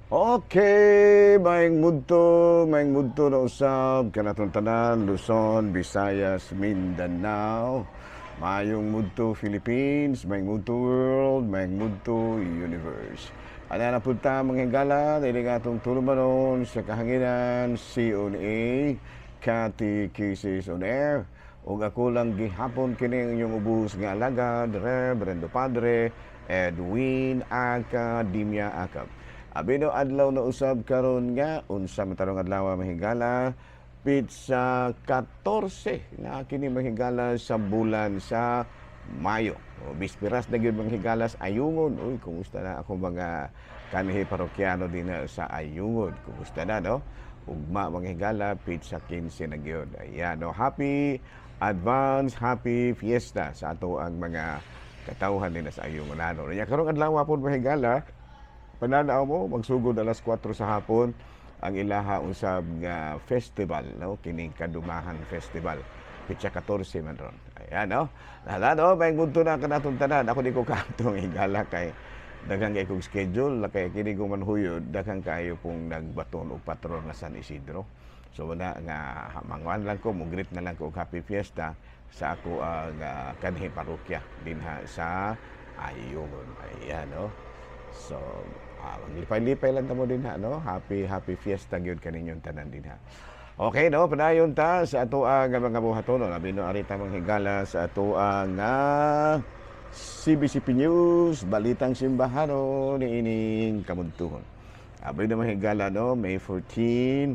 Okay, maing mudto na usab kanatong tanan, Luzon, Visayas, Mindanao. Mayong mudto Philippines, maing mudto world, maing mudto universe. Ana na punta mga higala, dili nga atong tulumanon sa kahanginan CONA, Catechesis on Air. Ug ako lang gihapon kini inyong ubos nga alagad, Reverendo Padre Edwin Academia Acap. Abino adlaw na usab karon nga unsa matarong adlaw mahigala pizza 14 na kini mahigala sa bulan sa Mayo. O bispiras na gyud mahigala sa Ayungon. Uy, kumusta na ako mga kanhi parokyano din sa Ayungon. Kumusta na no? Ugma mahigala pizza 15 na gyud. Ayan no, happy happy fiesta sa ato ang mga katawhan din sa Ayungon ano. Nya karong adlaw pud mahigala pananaw mo magsugod alas 4 sa hapon ang ilaha usab nga festival no kining Kadumahan Festival pitsa 14 man ron. Ayan no. Hala no may gunto na kanatong tanan ako di ko kantong igala kay daghang kay kong schedule kay kini ko manhuyod daghang kayo pong nagbaton og patron nga San Isidro. So wala nga mangwan lang ko mugrit na lang ko og happy fiesta sa ako nga kanhi parokya dinha sa Ayungon. Ayan no. So maglipay-lipay lang tamo din ha, no? Happy fiesta gyud kaninyong tanan din ha. Okay, no? Padayon ta sa ato ang mga buhaton. Labi no, arita mga higala sa ato ang CBCP News, Balitang Simbahano ni ining kamuntuhon. Abi na mga higala, no? May 14,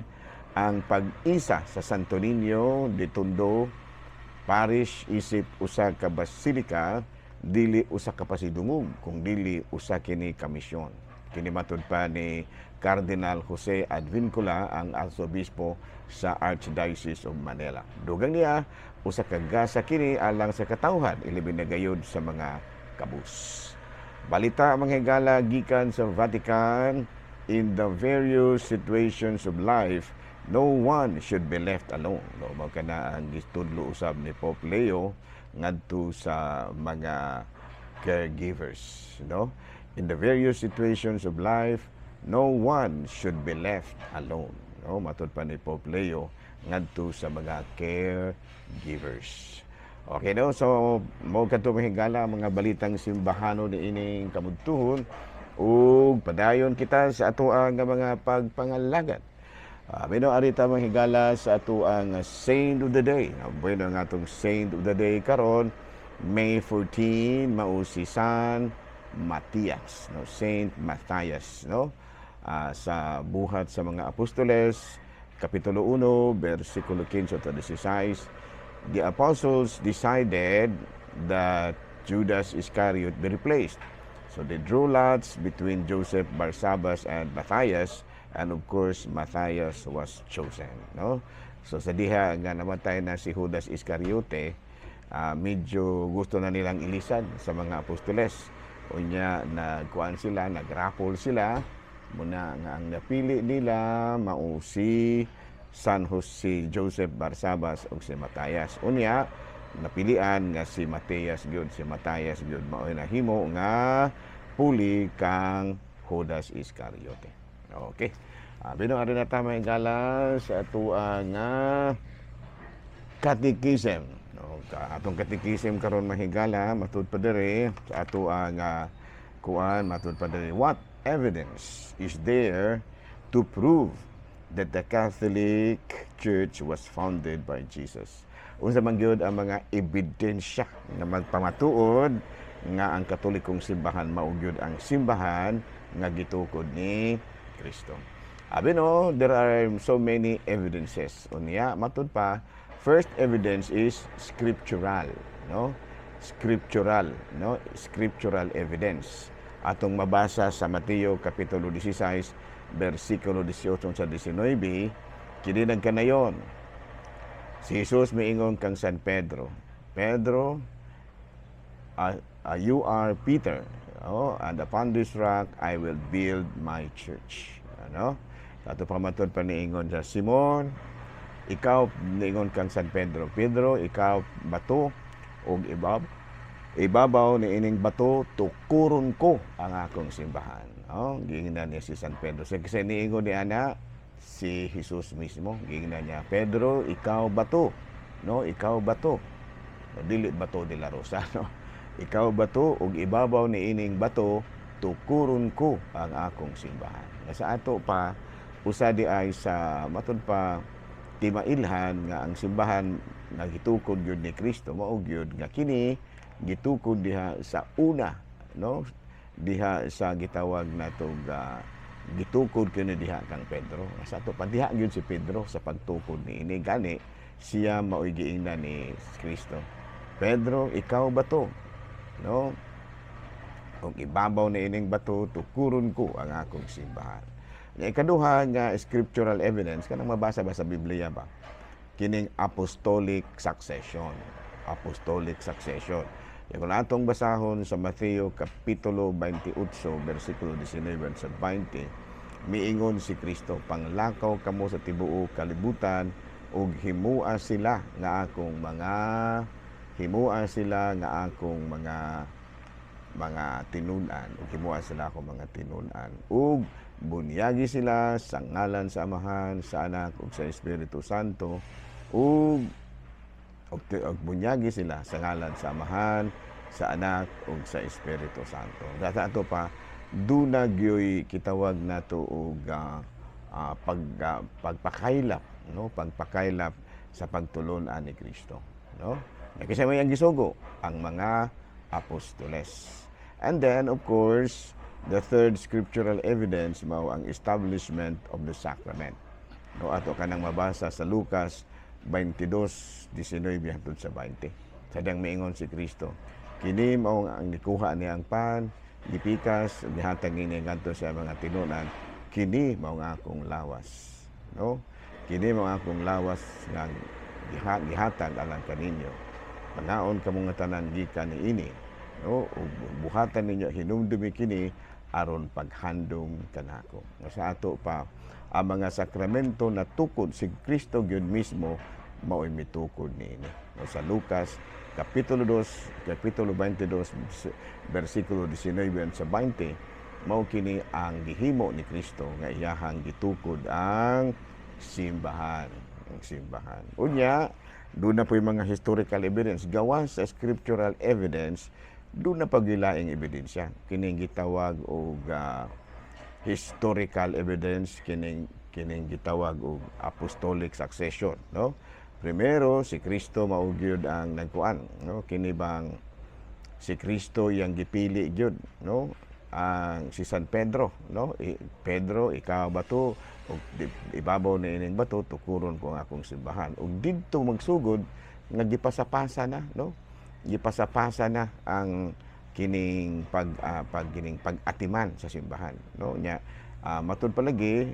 ang pag-isa sa Santo Niño de Tondo Parish isip usa ka basilika dili usa ka pasidungog kung dili usa kini ka misyon. Kini matud pa ni Cardinal Jose Advincula ang Arsobispo sa Archdiocese of Manila. Dugang niya usa ka gasa kini alang sa katawhan ilibin na gayud sa mga kabus. Balita mga higala gikan sa Vatican, in the various situations of life no one should be left alone. No, mao kana ang gitudlo usab ni Pope Leo ngadto sa mga caregivers, no? In the various situations of life, no one should be left alone. No, matud pa ni Pope Leo ngadto sa mga caregivers. Okay, no? So mo kadto mahigala mga balitang simbahano ni ining kamudtuhon ug padayon kita sa ato ang mga pagpangalagat. Bino arita mahigala sa ato ang Saint of the Day. Bueno nga atong Saint of the Day karon May 14 mao si San Matias, no? Saint Matthias, no? Sa buhat sa mga apostoles, kapitulo 1, versikulo 15 to 16, the apostles decided that Judas Iscariot be replaced. So they drew lots between Joseph Barsabas and Matthias, and of course Matthias was chosen, no? So sa diha nga namatay na si Judas Iscariote, medyo gusto na nilang ilisan sa mga apostoles. Unya nagkuan sila, nagrapol sila muna nga ang napili nila mao si San Jose, Joseph Barsabas ug si Matthias. Unya napilian nga si Matthias gyud, si Matthias gyud mao nahimo nga puli kang Judas Iscariote. Okay. Bino ari na ta mahigala sa ato nga catechism. No, atong catechism karon mahigala matud pa diri sa ato ang kuan matud pa diri, what evidence is there to prove that the Catholic Church was founded by Jesus? Unsa man gyud ang mga ebidensya nga magpamatuod nga ang Katolikong simbahan mao gyud ang simbahan nga gitukod ni Kristo. Abi no, there are so many evidences. Unya matud pa, first evidence is scriptural, no? Scriptural, no? Scriptural evidence. Atong mabasa sa Mateo kapitulo 16, versikulo 18 sa 19, kini nagkanayon. Si Jesus miingon kang San Pedro, Pedro, you are Peter, and upon this rock I will build my church. Ano? Ato pamatod pa niingon sa Simon, ikaw niingon kang San Pedro, Pedro, ikaw bato og ibabaw ni ining bato tukuron ko ang akong simbahan. Giingnan niya si San Pedro. Kasi niingon ni ana si Jesus mismo, giingnan niya, Pedro, ikaw bato, no? Ikaw bato. Dili bato de la Rosa, no? Ikaw bato ug ibabaw ni ining bato tukuron ko ang akong simbahan. Sa ato pa usa di ay sa matud pa timailhan nga ang simbahan nagitukod gyud ni Kristo mao gyud nga kini gitukod diha sa una, no? Diha sa gitawag nato gitukod kini diha kang Pedro. Sa ato pa diha gyud si Pedro sa pagtukod niini gani siya maoy giingnan ni Kristo. Pedro, ikaw bato, no? Kung ibabaw na ining bato, tukuron ko ang akong simbahan. Ikaduha nga scriptural evidence, kanang mabasa ba sa Biblia ba? Kining apostolic succession. Apostolic succession. Kung atong basahon sa Mateo Kapitulo 28, versikulo 19 sa 20, miingon si Kristo, panglakaw kamo sa tibuok kalibutan, ug himua sila nga akong mga tinunan ug himuha sila ako mga tinunan ug bunyagi sila sa ngalan sa Amahan, sa Anak ug sa Espiritu Santo ug bunyagi sila sa ngalan sa Amahan, sa Anak ug sa Espiritu Santo. Data ato pa duna gyoy kitawag nato og pagpakaylap, no? Pagpakaylap sa pagtulon-an ni Kristo, no? Kasi may ang gisugo ang mga apostoles. And then, of course, the third scriptural evidence mao ang establishment of the sacrament. No, ato kanang mabasa sa Lucas 22:19 hangtod sa 20. Sadang miingon si Kristo, kini mao ang gikuha niya ang pan, gipikas, gihatag niya ngadto sa mga tinunan, kini mao nga akong lawas. No? Kini mao akong lawas nga gihatag alang kaninyo. Panaon kamo nga tanan gikan niini, no? Ug buhatan ninyo hinumdumi kini aron paghandom kanako. Sa ato pa ang mga sakramento na tukod si Kristo gyud mismo mao'y mitukod niini. No, sa Lucas Kapitulo 22 versikulo 19 sa 20 mao kini ang gihimo ni Kristo nga iyahang gitukod ang simbahan. Ang simbahan. Unya, doon na po yung mga historical evidence. Gawas sa scriptural evidence, doon na pagilaing ebidensya. Kining gitawag og historical evidence, kining gitawag og apostolic succession, no? Primero, si Kristo mao gyud ang nagkuan, no? Kini bang si Kristo yang gipili gyud, no? Ang si San Pedro, no? Pedro, ikaw bato, ug ibabaw na ining bato tukuron ko ang akong simbahan. Ug didto magsugod nga gipasapasa na, no? Gipasapasa na ang kining pag-atiman sa simbahan, no? Nya matud palagi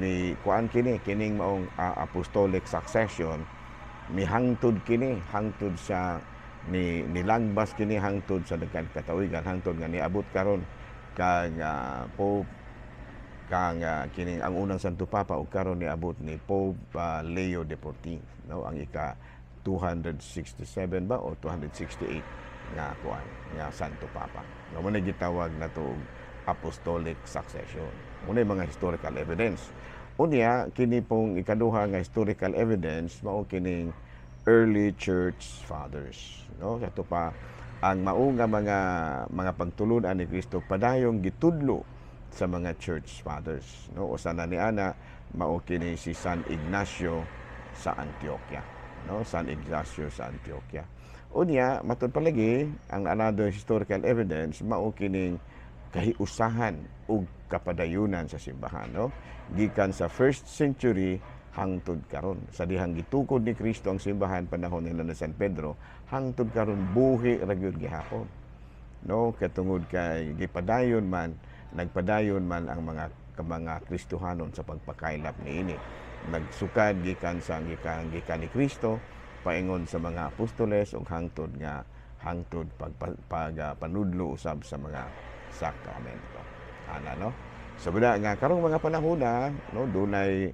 ni kuan kining maong apostolic succession mihangtod kini hangtod sa nilangbas kini hangtod sa daghan katawigan hangtod nga niabot karon kag Pope kang kining ang unang Santo Papa ug karon niabot ni Pope Leo XIV, no? Ang ika 267 ba o 268 nga kuan nga Santo Papa. No, mo gitawag na to apostolic succession. Muna mga historical evidence. Unya kini pong ikaduha nga historical evidence mao kining early church fathers, no? Sa pa ang mao nga mga pagtulon-an ni Kristo padayong gitudlo sa mga church fathers, no? Usa na ni ana mao kini si San Ignacio sa Antioquia, no? San Ignacio sa Antioquia. Unya matud palagi ang another historical evidence mao kining kahiusahan ug kapadayunan sa simbahan, no? Gikan sa 1st century hangtod karon sa dihang gitukod ni Kristo ang simbahan panahon nila ni San Pedro hangtod karon buhi ra gyud gihapon, no? Katungod kay nagpadayon man ang mga Kristohanon sa pagpakaylap niini. Nagsukad gikan ni Kristo paingon sa mga apostoles ug hangtod panudlo usab sa mga sakramento. Ana, no? So bida nga karong mga panahon no, dunay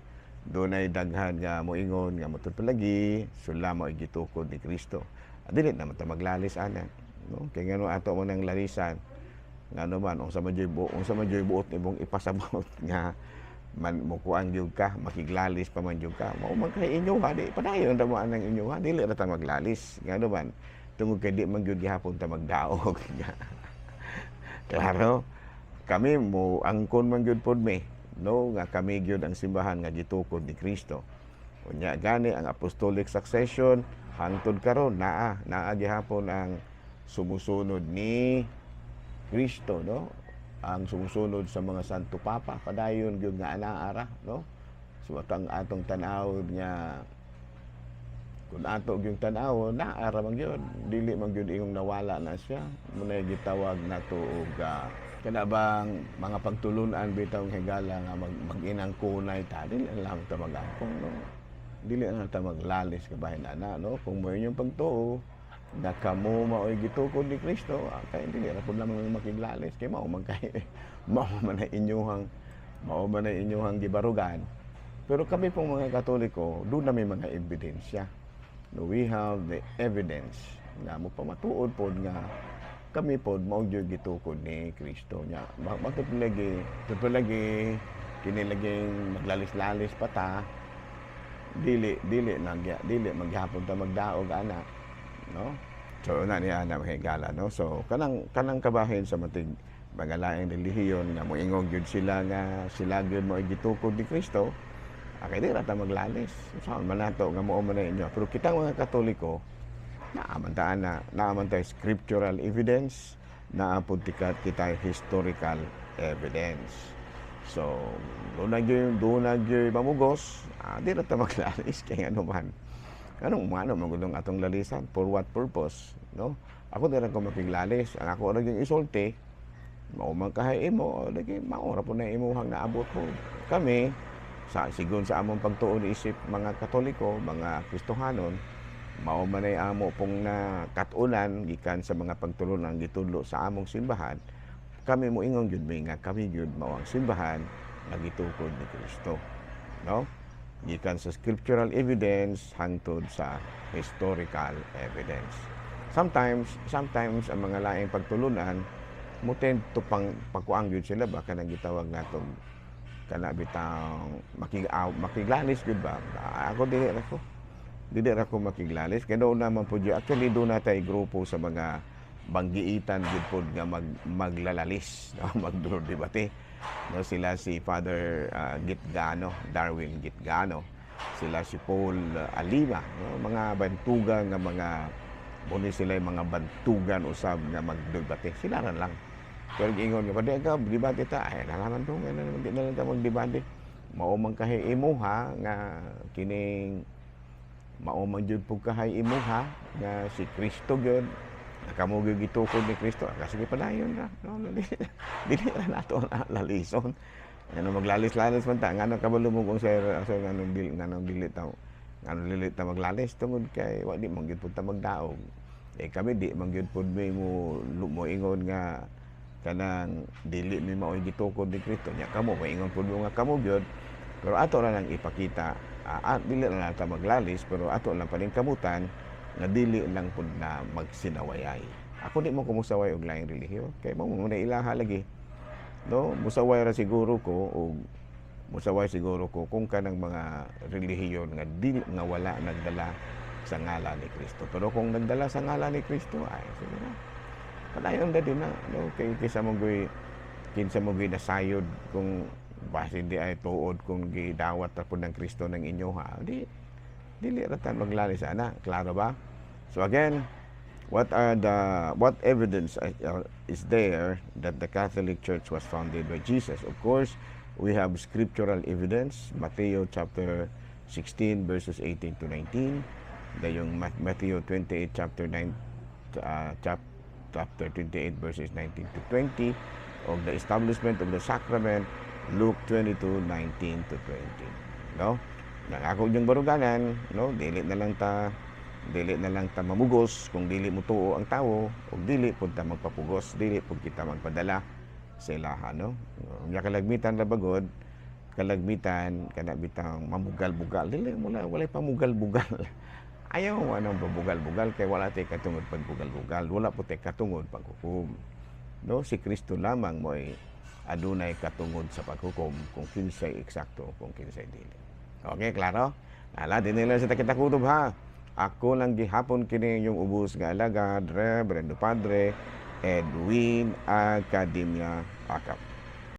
daghan nga moingon nga matud palagi sula mao gitukod ni Kristo. dili naman ta maglalis ana, no? Kay ngano ato man ang lalisan ngano man unsa man joy buot imong ipasabot nga man mukuan gyud ka, makiglalis pa man gyud ka. Mao man kay inyo ha, di padayon ta mo anang inyo ha, dili ra ta maglalis. Ngano man tungod kay di man gyud gihapon ta magdaog. Klaro, kami mo angkon man gyud pod mi, no, nga kami gyud ang simbahan nga gitukod ni Kristo. Unya gani ang apostolic succession hangtod karon naa gihapon ang sumusunod ni Kristo, no? Ang sumusunod sa mga santo papa padayon gyud nga anaara, no? So atong tan-aw nga kun ato gyud tan-aw naara man gyud, dili man gyud ingong nawala na siya. Munay gitawag nato og kana bang mga pagtulunan bitaw higala nga mag-inang kunay ta, dili lang ta mag-angkon, no? Dili na ta maglalis kabahin ana, no? Kung mo yung pagtuo na kamo mao'y gitukod ni Kristo, kay dili ra pud lamang makiglalis kay mao man na inyong gibarugan. Pero kami pong mga Katoliko, doon na may mga ebidensya. No, we have the evidence nga mo pamatuod pod nga kami pod mao gyud gitukod ni Kristo nya. Bakit lagi kinilaging maglalis-lalis pa ta, dili maghapon ta magdaog ana, no? So na niya na mahigala, no? So kanang kabahin sa matig mga laing relihiyon nga moingog gyud sila nga sila gyud mao gitukod ni Kristo, kay di ra ta maglalis. Saan man nato nga mao man inyo. Pero kitang mga Katoliko naaman ta scriptural evidence, naapod kita historical evidence. So, doon na gyud mamugos, di na ta maglalis kay ano man. Anong magudong atong lalisan? For what purpose? No? Ako di rin ko makiglalis. Ang ako rin yung isulti, mao man kahay imo, lagi maura po na imuhang naabot mo. Kami, sigun sa among pagtuon isip mga Katoliko, mga Kristohanon, mao man ay amo pong na katunan gikan sa mga pagtulunan gitudlo sa among simbahan. Kami mo ingon gyud nga kami gyud mao ang simbahan nga gitukod ni Kristo, no? Gikan sa scriptural evidence hangtod sa historical evidence. Sometimes ang mga laing pagtulunan mo tend to pagkuang gyud sila ba kanang gitawag natong kana bitang makiglalis gyud ba? Ako dili ra ko makiglalis kay doon naman po actually doon na tay grupo sa mga banggiitan gid pod nga maglalalis, no? Magdebate, no? Sila si Father Gitgano, Darwin Gitgano, sila si Paul Alima, no? Mga bantugan nga mga muni sila yung mga bantugan usab nga magdebate, sila lang. Pero ingon nga pwede ka debate ta, ay nalaman to nga di na lang ta magdebate. Mao man kahay imo ha nga kining mao man jud pug kahay imo ha nga si Kristo gyud kamo gyud gitukod ni Kristo, sige padayon ra, no? Dili ra nato lalison. Ano maglalis-lalis man ta, ngano kabalo mo kung sir ngano dili ta maglalis tungod kay wa di man gyud pud ta magdaog. Kami di man gyud pud mo ingon nga kanang dili mi mao gitukod ni Kristo nya kamo ingon pud nga kamo gyud. Pero ato ra lang ipakita, dili ra ta maglalis pero ato lang pa rin kamutan nga dili lang pud na magsinawayay. Ako di mo kumusaway og laing relihiyon kay mao muna ilaha lagi, no? Musaway siguro ko kung kanang mga relihiyon nga dili nga wala nagdala sa ngalan ni Kristo. Pero kung nagdala sa ngalan ni Kristo, ay sige na. Padayon na din na, no? Kinsa mo nasayod kung base di ay tuod kung gidawat ta pud ng Kristo ng inyo ha. Dili ra ta maglalis ana, klaro ba? So again, what evidence is there that the Catholic Church was founded by Jesus? Of course, we have scriptural evidence, Matthew chapter 16 verses 18 to 19, yung Matthew 28 chapter 28 verses 19 to 20, of the establishment of the sacrament, Luke 22:19 to 20. No? Ako yung baruganan, no? Dili na lang ta mamugos kung dili mo tuo ang tawo, o dili pud ta magpapugos, dili pud kita magpadala sa ilaha, no? Nya kalagmitan ra bagod, kalagmitan kana bitang mamugal-bugal, dili mo walay pamugal-bugal. Ayaw anong pabugal-bugal kay wala tay katungod pagbugal-bugal, wala po tay katungod paghukom. No, si Kristo lamang mo'y adunay katungod sa paghukom kung kinsay eksakto, kung kinsay dili. Okay, klaro? Ala, din nila sa takitakutob ha. Ako lang gihapon kini yung ubos nga alagad, Reverendo Padre Edwin Academia Akap.